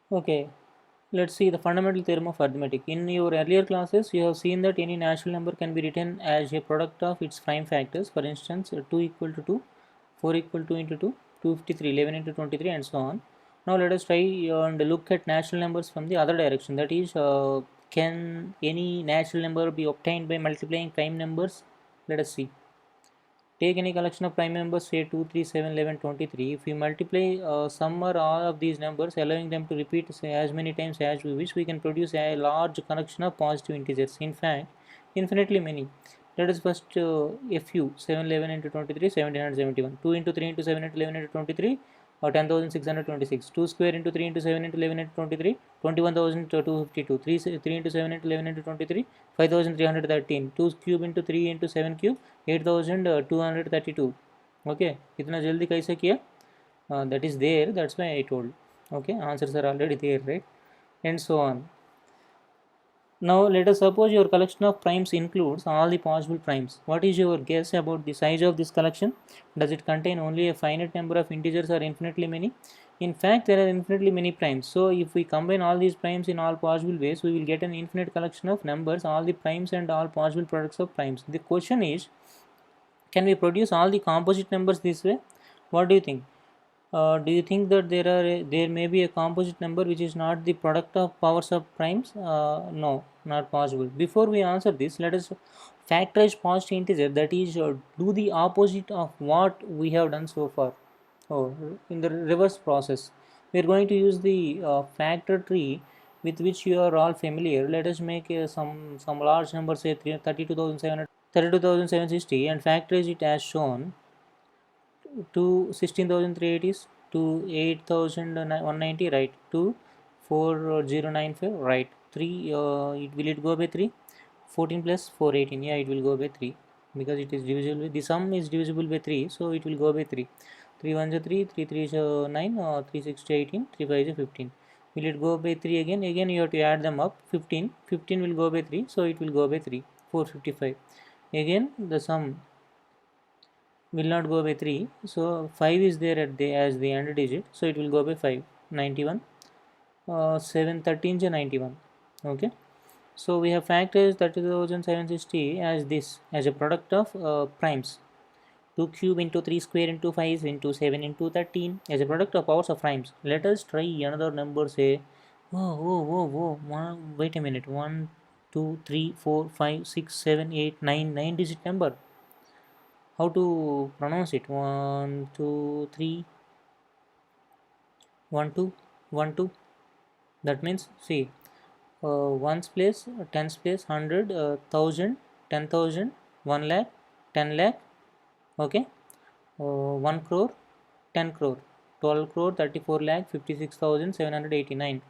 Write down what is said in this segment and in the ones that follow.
Okay, let's see the fundamental theorem of arithmetic. In your earlier classes, you have seen that any natural number can be written as a product of its prime factors. For instance, 2 equal to 2, 4 equal to 2 into 2, 253, 11 into 23, and so on. Now let us try and look at natural numbers from the other direction. That is, can any natural number be obtained by multiplying prime numbers? Let us see. Take any collection of prime numbers, say 2, 3, 7, 11, 23. If we multiply some or all of these numbers, allowing them to repeat say, as many times as we wish, we can produce a large collection of positive integers. In fact, infinitely many. Let us first FU 7, 11 into 23, 1771. 2 into 3 into 7 into 11 into 23, 10,626. 2 square into 3 into 7 into 11 into 23, 21,252. 3 into 7 into 11 into 23, 5,313. 2 cube into 3 into 7 cube, 8,232. Okay, इतना जल्दी कैसे किया? That is there, that's why I told. Okay, answers are already there, right? And so on. Now let us suppose your collection of primes includes all the possible primes. What is your guess about the size of this collection? Does it contain only a finite number of integers or infinitely many? In fact, there are infinitely many primes. So if we combine all these primes in all possible ways, we will get an infinite collection of numbers, all the primes and all possible products of primes. The question is, can we produce all the composite numbers this way? What do you think? Do you think that there may be a composite number which is not the product of powers of primes? No, not possible. Before we answer this, let us factorize positive integer, that is, do the opposite of what we have done so far. Oh, in the reverse process, we are going to use the factor tree with which you are all familiar. Let us make some large number, say 32,760, and factorize it as shown to 16,380 to 8,190, right, to 4095, right, 3, will it go by 3? 14 plus 418, yeah, it will go by 3 because it is divisible by, the sum is divisible by 3, so it will go by 3. 3 1 is 3, 3 3 is 9, 3 6 is 18, 3 5 is 15. Will it go by 3 again? Again you have to add them up. 15, 15 will go by 3, so it will go by 3, 455. Again the sum will not go by 3, so 5 is there at the as the end digit, so it will go by 5, 91. 7 13 is 91. Okay, so we have factors 30,760 as this, as a product of primes. 2 cube into 3 square into 5 into 7 into 13 as a product of powers of primes. Let us try another number, say, wait a minute, 1 2 3 4 5 6 7 8 9, 9 digit number. How to pronounce it? 1 2 3 1 2 1 2. That means, see, ones place, tens place, 100, 1000, 10,000, 1 lakh, 10 lakh. Okay, 1 crore, 10 crore, 12 crore, 34 lakh, 56,789.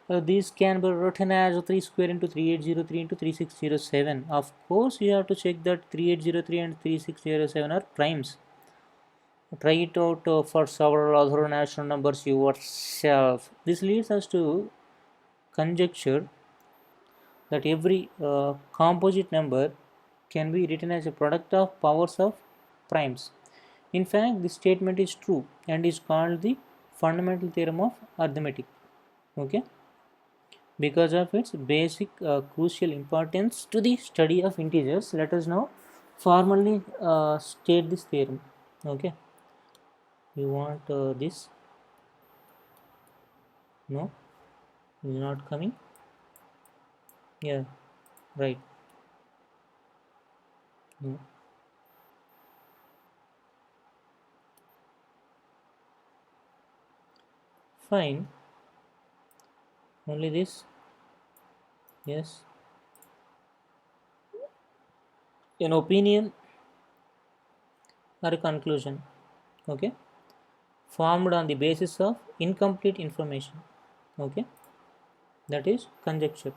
These can be written as 3 square into 3803 into 3607. Of course, you have to check that 3803 and 3607 are primes. Try it out for several other natural numbers yourself. This leads us to conjecture that every composite number can be written as a product of powers of primes. In fact, this statement is true and is called the fundamental theorem of arithmetic. Okay, because of its basic crucial importance to the study of integers, let us now formally state this theorem. Okay, you want this? No, is not coming. Yeah, right. No. Fine. Only this. Yes. An opinion or a conclusion. Okay. Formed on the basis of incomplete information. Okay. That is conjecture.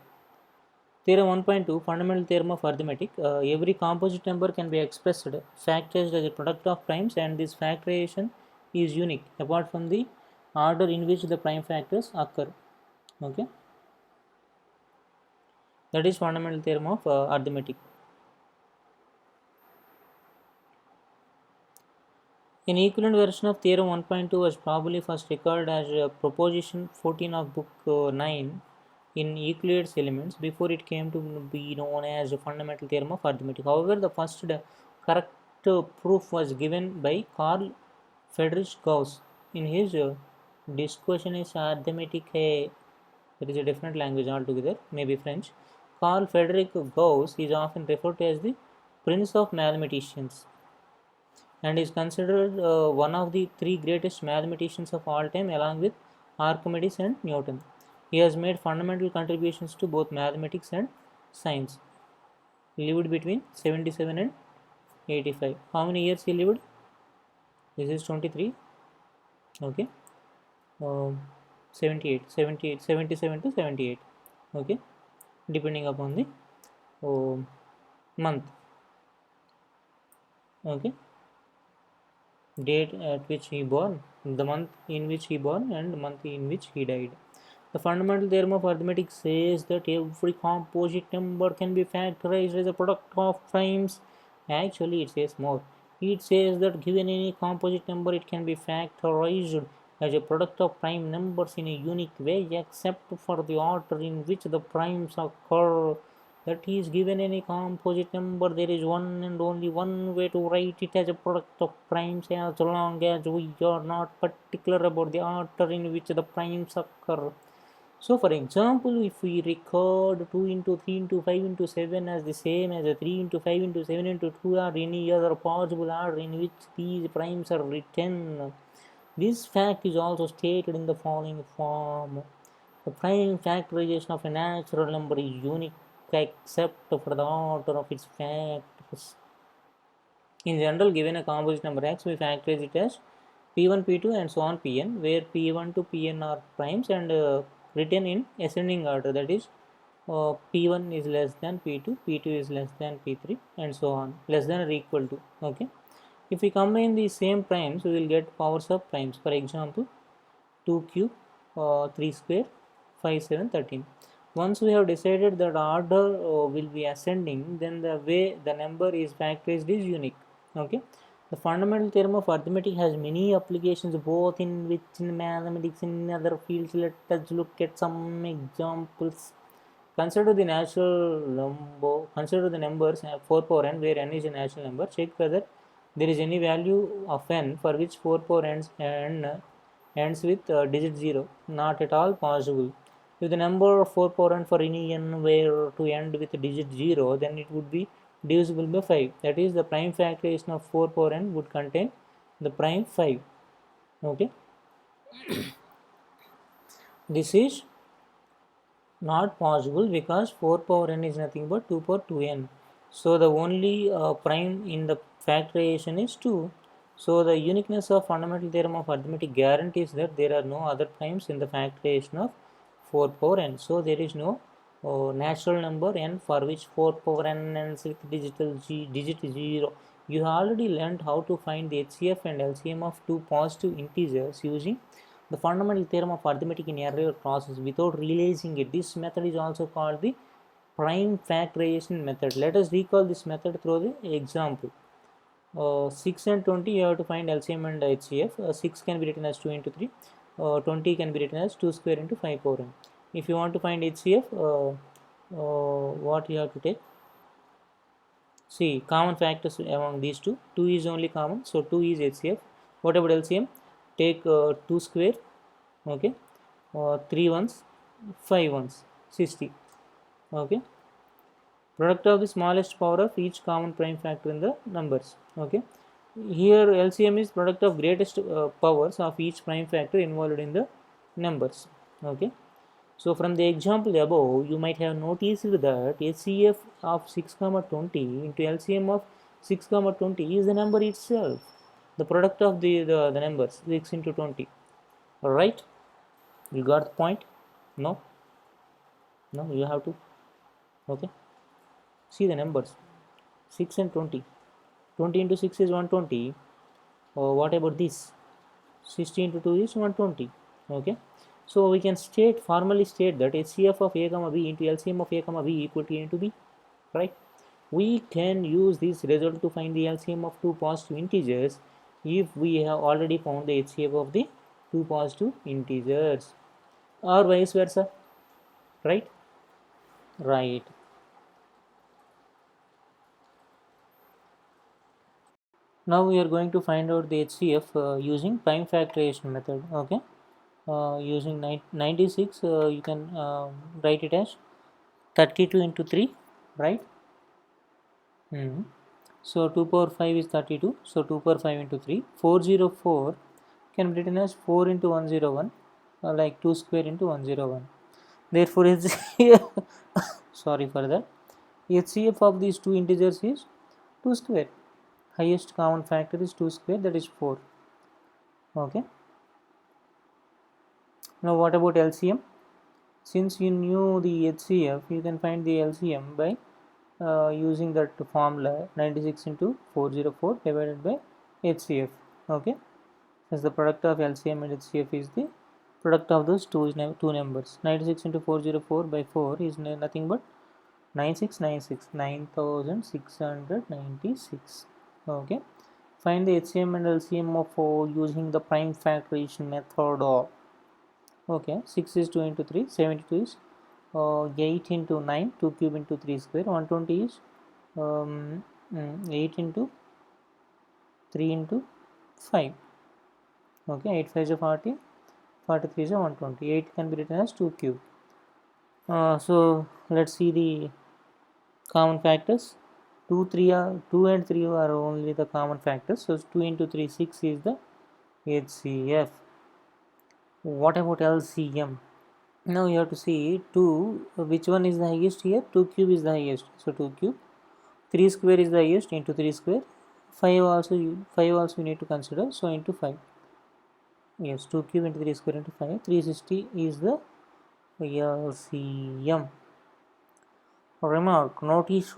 Theorem 1.2, fundamental theorem of arithmetic. Every composite number can be expressed factorized as a product of primes, and this factorization is unique apart from the order in which the prime factors occur. Okay, that is fundamental theorem of arithmetic. An equivalent version of theorem 1.2 was probably first recorded as proposition 14 of book 9 in Euclid's Elements before it came to be known as the fundamental theorem of arithmetic. However, the first correct proof was given by Carl Friedrich Gauss in his Disquisitiones Arithmeticae. That is a different language altogether, maybe French. Carl Friedrich Gauss is often referred to as the Prince of Mathematicians and is considered one of the three greatest mathematicians of all time, along with Archimedes and Newton. He has made fundamental contributions to both mathematics and science. He lived between 77 and 85. How many years he lived? This is 23. Okay. Um, 77 to 78. Okay. Depending upon the month. Okay. Date at which he born, the month in which he born, and the month in which he died. The fundamental theorem of arithmetic says that every composite number can be factorized as a product of primes. Actually, it says more. It says that given any composite number, it can be factorized as a product of prime numbers in a unique way, except for the order in which the primes occur. That is, given any composite number, there is one and only one way to write it as a product of primes, as long as we are not particular about the order in which the primes occur. So for example, if we record 2 into 3 into 5 into 7 as the same as a 3 into 5 into 7 into 2 or any other possible order in which these primes are written, this fact is also stated in the following form. The prime factorization of a natural number is unique except for the order of its factors. In general, given a composite number x, we factorize it as p1, p2 and so on pn, where p1 to pn are primes and written in ascending order, that is p1 is less than p2, p2 is less than p3 and so on, less than or equal to. Okay, if we combine the same primes, we will get powers of primes. For example, 2 cube, 3 square, 5, 7, 13. Once we have decided that order will be ascending, then the way the number is factorized is unique. Okay, the fundamental theorem of arithmetic has many applications both in which in mathematics in other fields. Let us look at some examples. Consider the natural number. Consider the numbers 4 power n, where n is a natural number. Check whether there is any value of n for which 4 power ends with digit 0. Not at all possible. If the number 4 power n for any n were to end with digit 0, then it would be divisible by 5. That is, the prime factorization of 4 power n would contain the prime 5. Okay, this is not possible because 4 power n is nothing but 2 power 2n. So the only prime in the factorization is 2. So the uniqueness of fundamental theorem of arithmetic guarantees that there are no other primes in the factorization of 4 power n. So there is no natural number n for which 4 power n ends with digit 0. You already learned how to find the HCF and LCM of two positive integers using the fundamental theorem of arithmetic in earlier process without realizing it. This method is also called the prime factorization method. Let us recall this method through the example. 6 and 20, you have to find LCM and HCF. 6 can be written as 2 into 3. 20 can be written as 2 square into 5 power n. If you want to find HCF, what you have to take? See, common factors among these two. 2 is only common, so 2 is HCF. What about LCM? Take 2 square, okay, 3 ones, 5 ones, 60. Okay, product of the smallest power of each common prime factor in the numbers. Okay, here LCM is product of greatest powers of each prime factor involved in the numbers. Okay, so from the example above, you might have noticed that HCF of 6 comma 20 into LCM of 6 comma 20 is the number itself, the product of the numbers 6 into 20. All right, you got the point? No, no, you have to. Okay, see the numbers 6 and 20. 20 into 6 is 120. What about this? 60 into 2 is 120. Okay, so we can formally state that HCF of a comma b into LCM of a comma b equal to a into b, right? We can use this result to find the LCM of two positive integers if we have already found the HCF of the two positive integers, or vice versa, right? Right. Now we are going to find out the HCF using prime factorization method. Okay, using 96, you can write it as 32 into 3, right? Hmm. So 2 power 5 is 32. So 2 power 5 into 3. 404 can be written as 4 into 101, like 2 square into 101. Therefore, sorry for that. HCF of these two integers is 2 square. Highest common factor is 2 square, that is 4. Okay. Now what about LCM? Since you knew the HCF, you can find the LCM by using that formula 96 into 404 divided by HCF. Okay, since the product of LCM and HCF is the product of those two numbers. 96 into 404 by 4 is nothing but 9696, 9696. Okay, find the HCM and LCM of using the prime factorization method. Okay, 6 is 2 into 3, 72 is 8 into 9, 2 cube into 3 square, 120 is 8 into 3 into 5. Okay, 8 5 is 40, 43 is 120. 8 can be written as 2 cube. So let's see the common factors. 2 and 3 are only the common factors. So 2 into 3, 6 is the HCF. What about LCM? Now you have to see 2, which one is the highest here? 2 cube is the highest. So 2 cube. 3 square is the highest, into 3 square. 5 also you need to consider. So into 5. Yes, 2 cube into 3 square into 5. 360 is the LCM. Remark, notice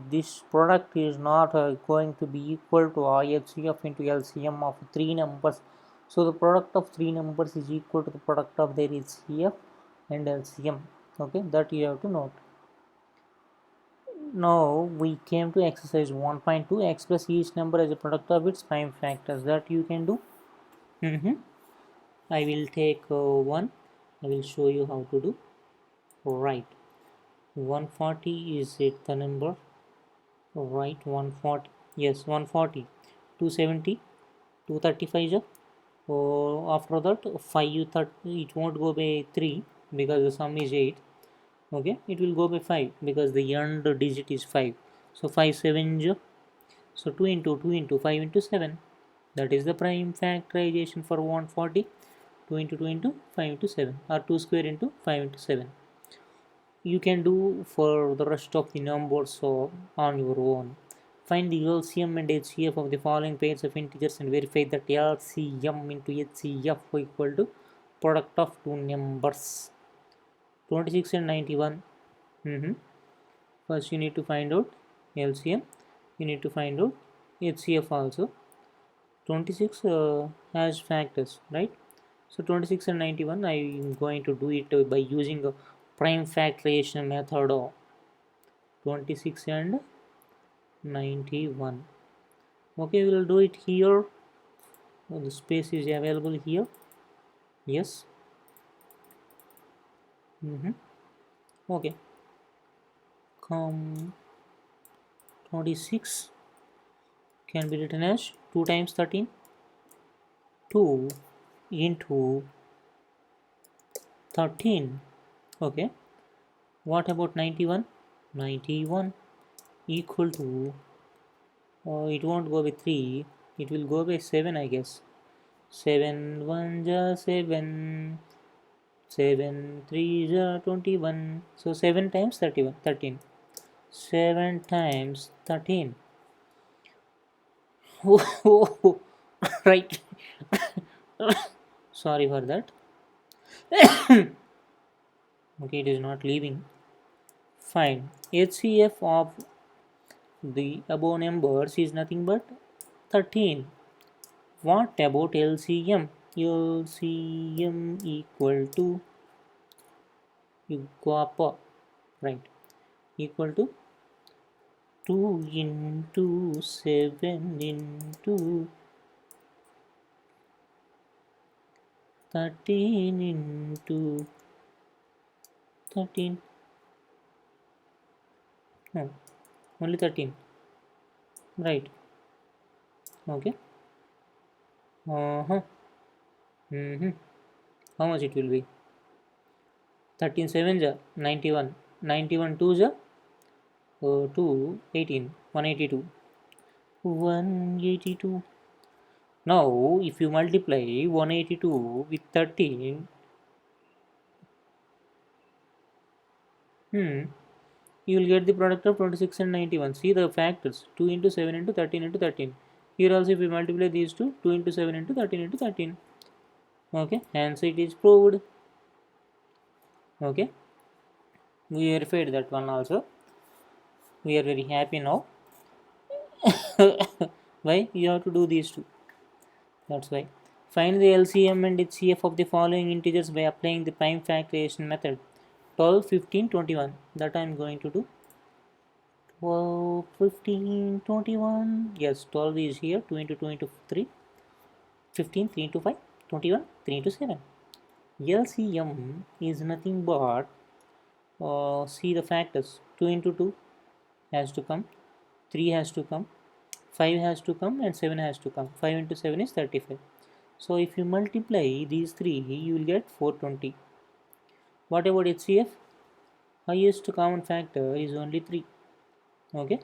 this product is not going to be equal to IHCF into LCM of 3 numbers. So the product of 3 numbers is equal to the product of their HCF and LCM. Okay, that you have to note. Now we came to exercise 1.2. Express each number as a product of its prime factors. That you can do. I will take one. I will show you how to do. Right. 140 is it the number? Right, 140. Yes, 140. 270. 235 is up. After that 5 30, it won't go by 3 because the sum is 8. Okay, it will go by 5 because the end digit is 5. So 5 7 is up. So 2 into 2 into 5 into 7. That is the prime factorization for 140. 2 into 2 into 5 into 7, or 2 square into 5 into 7. You can do for the rest of the numbers so on your own. Find the LCM and HCF of the following pairs of integers and verify that LCM into HCF equal to product of two numbers. 26 and 91. First you need to find out LCM. You need to find out HCF also. 26 has factors, right? So 26 and 91, I am going to do it by using a prime factorization method of 26 and 91. Okay, we will do it here. The space is available here. Yes. Okay. Come 26 can be written as 2 times 13. 2 into 13. Okay. What about 91? 91 equal to, it won't go by 3, it will go by 7, I guess. 7 1 ja 7, 7 3 ja 21. So 7 times 31, 13. 7 times 13. Oh, right. Sorry for that. Okay, it is not leaving. Fine. HCF of the above numbers is nothing but 13. What about LCM? LCM equal to, you go up, right, equal to 2 into 7 into 13 into 13. No, only 13. Right. Okay. Uh-huh. Mm-hmm. How much it will be? 13 7 ja 91. 91 2 ja 2 18. 182. 182. Now, if you multiply 182 with 13, you will get the product of 26 and 91. See the factors 2 into 7 into 13 into 13. Here also, if we multiply these two, 2 into 7 into 13 into 13. Okay, hence it is proved. Okay, we verified that one also. We are very happy now. Why? You have to do these two. That's why. Find the LCM and HCF of the following integers by applying the prime factorization method. 12, 15, 21. That I am going to do. 12, 15, 21. Yes, 12 is here. 2 into 2 into 3. 15, 3 into 5. 21, 3 into 7. LCM is nothing but see the factors. 2 into 2 has to come. 3 has to come. 5 has to come and 7 has to come. 5 into 7 is 35. So if you multiply these three, you will get 420. What about HCF? Highest common factor is only 3. Okay.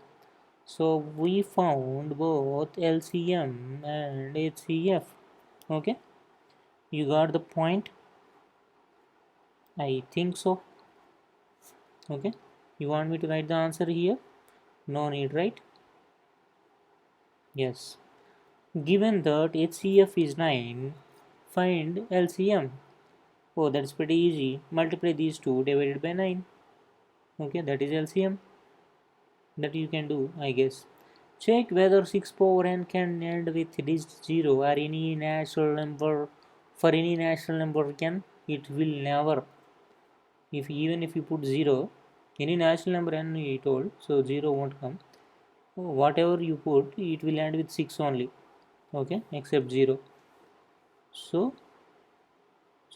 So we found both LCM and HCF. Okay. You got the point? I think so. Okay. You want me to write the answer here? No need, right? Yes. Given that HCF is 9, find LCM. Oh, that's pretty easy. Multiply these two divided by 9. Okay, that is LCM. That you can do, I guess. Check whether 6 power n can end with digit 0 or any natural number. For any natural number can, it will never. If even if you put 0, any natural number n you told, so 0 won't come. Whatever you put, it will end with 6 only. Okay, except 0. So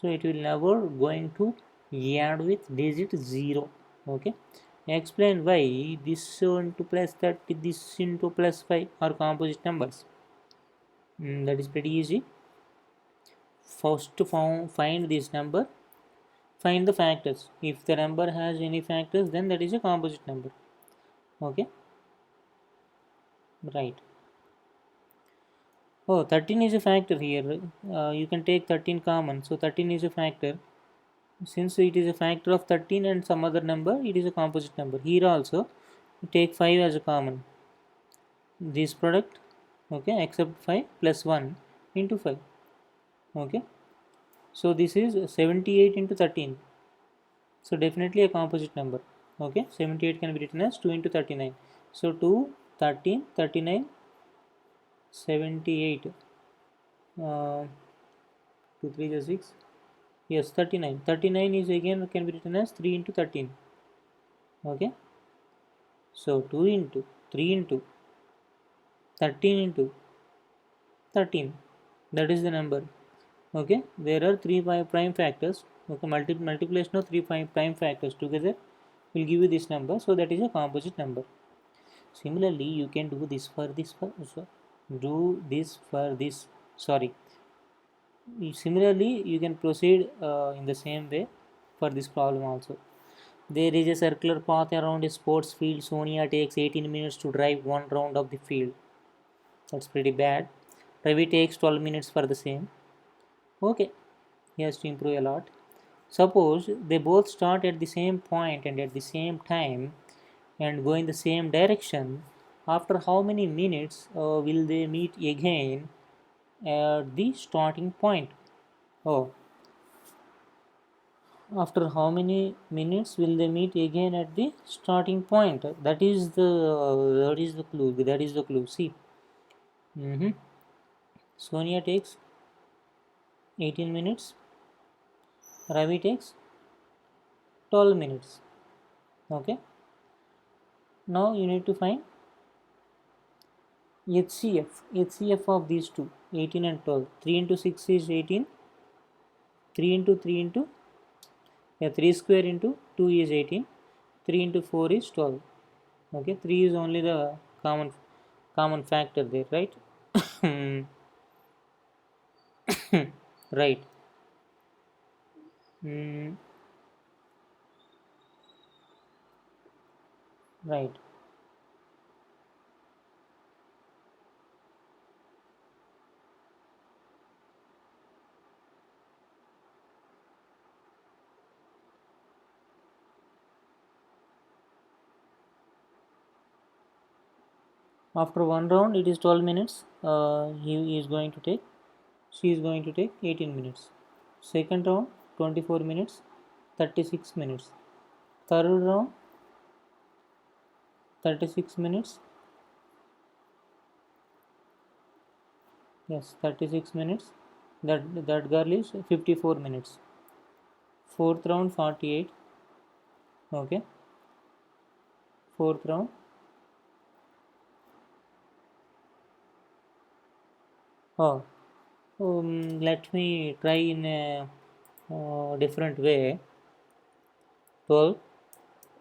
it will never going to add with digit 0. Okay, explain why this into plus 30, this into plus 5 are composite numbers. That is pretty easy. First to find this number, find the factors. If the number has any factors, then that is a composite number. Okay, right. Oh, 13 is a factor here. You can take 13 common, so 13 is a factor. Since it is a factor of 13 and some other number, it is a composite number. Here also take 5 as a common, this product. Okay, except 5 plus 1 into 5. Okay, so this is 78 into 13, so definitely a composite number. Okay, 78 can be written as 2 into 39. So 2, 13, 39, 78, 2 3 is 6. Yes, 39. 39 is again can be written as 3 into 13. Okay, so 2 into 3 into 13 into 13, that is the number. Okay, there are three prime factors. Okay, multiplication of three prime factors together will give you this number, so that is a composite number. Similarly, you can do this for this do this for this, sorry. Similarly, you can proceed in the same way for this problem also. There is a circular path around a sports field. Sonia takes 18 minutes to drive one round of the field. That's pretty bad. Ravi takes 12 minutes for the same. Okay, he has to improve a lot. Suppose they both start at the same point and at the same time and go in the same direction. After how many minutes will they meet again at the starting point? Oh, after how many minutes will they meet again at the starting point? That is the clue. That is the clue. See, Sonia takes 18 minutes. Ravi takes 12 minutes. Okay. Now you need to find HCF of these two, 18 and 12. 3 into 6 is 18. 3 into 3 into 3 square into 2 is 18. 3 into 4 is 12. Okay, 3 is only the common factor there, right? Right. mm, right. After one round it is 12 minutes. He is going to take She is going to take 18 minutes. Second round 24 minutes, 36 minutes. Third round 36 minutes. Yes, 36 minutes. That girl is 54 minutes. Fourth round 48. Okay. Fourth round. Oh, let me try in a different way. 12,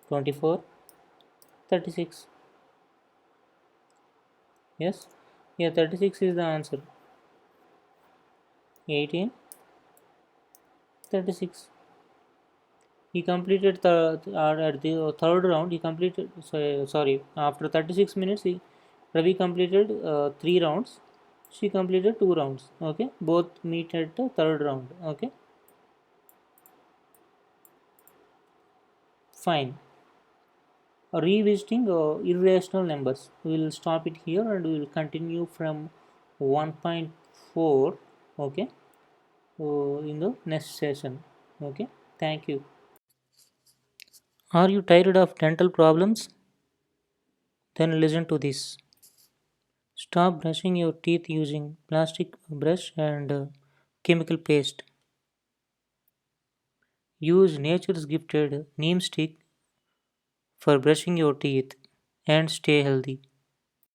24, 36. Yes. Yeah, 36 is the answer. 18, 36. He completed at the third round. He completed. Sorry, after 36 minutes, Ravi completed 3 rounds. She completed 2 rounds. Okay, both meet at the third round. Okay, fine. Revisiting irrational numbers. We will stop it here and we will continue from 1.4. Okay, in the next session. Okay, thank you. Are you tired of dental problems? Then listen to this. Stop brushing your teeth using plastic brush and chemical paste. Use nature's gifted neem stick for brushing your teeth and stay healthy.